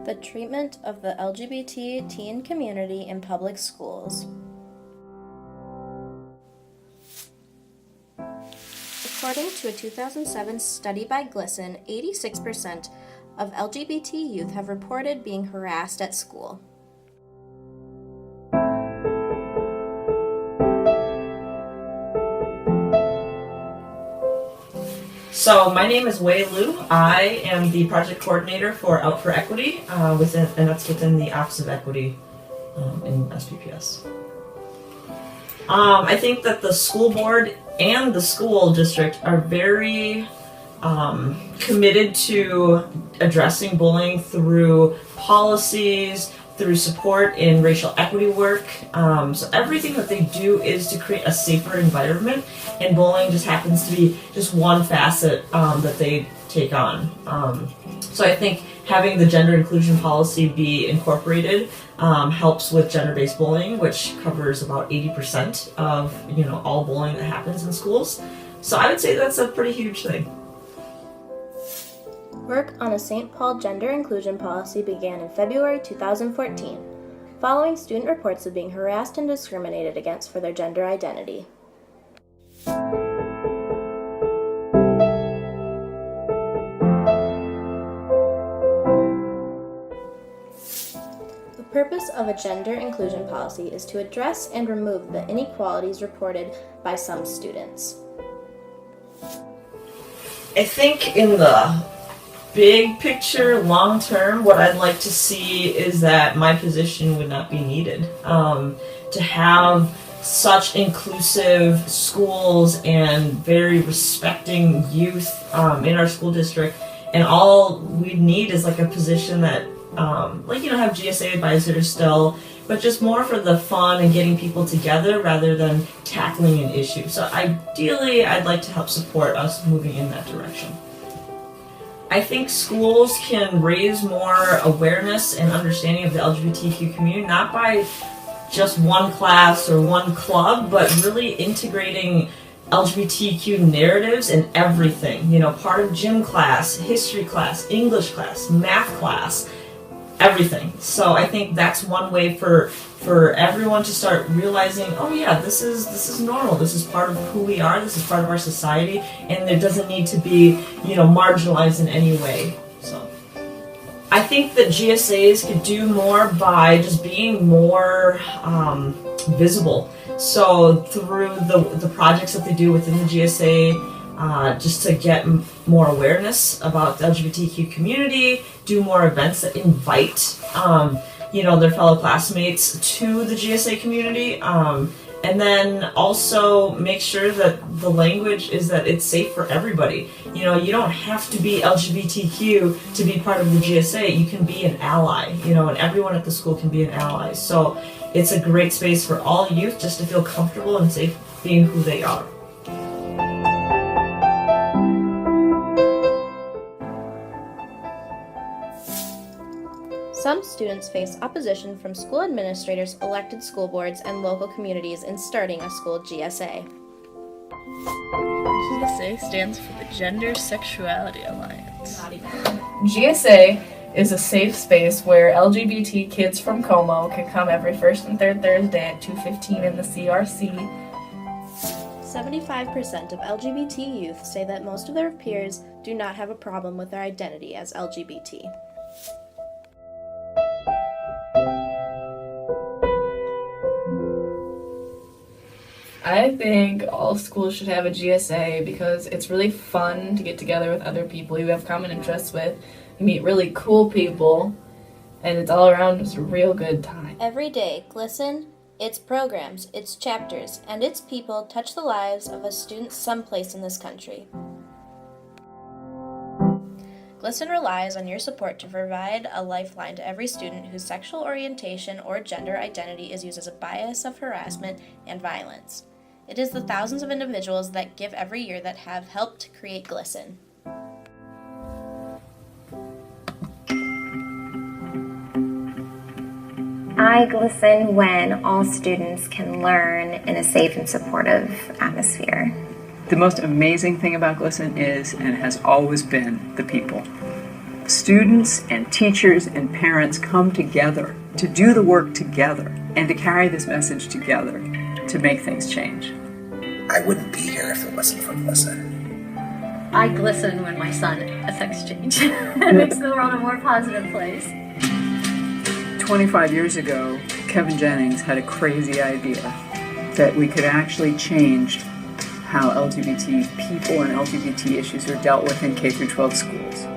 The treatment of the LGBT teen community in public schools. According to a 2007 study by GLSEN, 86% of LGBT youth have reported being harassed at school. So my name is Wei Liu. I am the project coordinator for Out for Equity, and that's within the Office of Equity in SPPS. I think that the school board and the school district are very committed to addressing bullying through policies, through support in racial equity work. So everything that they do is to create a safer environment, and bullying just happens to be just one facet that they take on. So I think having the gender inclusion policy be incorporated helps with gender-based bullying, which covers about 80% of all bullying that happens in schools. So I would say that's a pretty huge thing. Work on a St. Paul gender inclusion policy began in February 2014, following student reports of being harassed and discriminated against for their gender identity. The purpose of a gender inclusion policy is to address and remove the inequalities reported by some students. I think in the big picture, long term, what I'd like to see is that my position would not be needed. To have such inclusive schools and very respecting youth in our school district, and all we need is like a position that, have GSA advisors still, but just more for the fun and getting people together rather than tackling an issue. So ideally, I'd like to help support us moving in that direction. I think schools can raise more awareness and understanding of the LGBTQ community, not by just one class or one club, but really integrating LGBTQ narratives in everything. Part of gym class, history class, English class, math class, everything. So I think that's one way for everyone to start realizing, oh yeah, this is normal, this is part of who we are, this is part of our society, and it doesn't need to be marginalized in any way. So I think that GSAs could do more by just being more visible. So through the projects that they do within the GSA, just to get more awareness about the LGBTQ community, do more events that invite their fellow classmates to the GSA community, and then also make sure that the language is that it's safe for everybody. You don't have to be LGBTQ to be part of the GSA. You can be an ally, and everyone at the school can be an ally. So it's a great space for all youth just to feel comfortable and safe being who they are. Some students face opposition from school administrators, elected school boards, and local communities in starting a school GSA. GSA stands for the Gender Sexuality Alliance. GSA is a safe space where LGBT kids from Como can come every first and third Thursday at 2:15 in the CRC. 75% of LGBT youth say that most of their peers do not have a problem with their identity as LGBT. I think all schools should have a GSA because it's really fun to get together with other people you have common interests with. You meet really cool people, and it's all around just a real good time. Every day, GLSEN, its programs, its chapters, and its people touch the lives of a student someplace in this country. GLSEN relies on your support to provide a lifeline to every student whose sexual orientation or gender identity is used as a bias of harassment and violence. It is the thousands of individuals that give every year that have helped create GLSEN. I GLSEN when all students can learn in a safe and supportive atmosphere. The most amazing thing about GLSEN is, and has always been, the people. students and teachers and parents come together to do the work together and to carry this message together to make things change. I wouldn't be here if it wasn't for Melissa. I glisten when my son affects change. It makes the world a more positive place. 25 years ago, Kevin Jennings had a crazy idea that we could actually change how LGBT people and LGBT issues are dealt with in K-12 schools.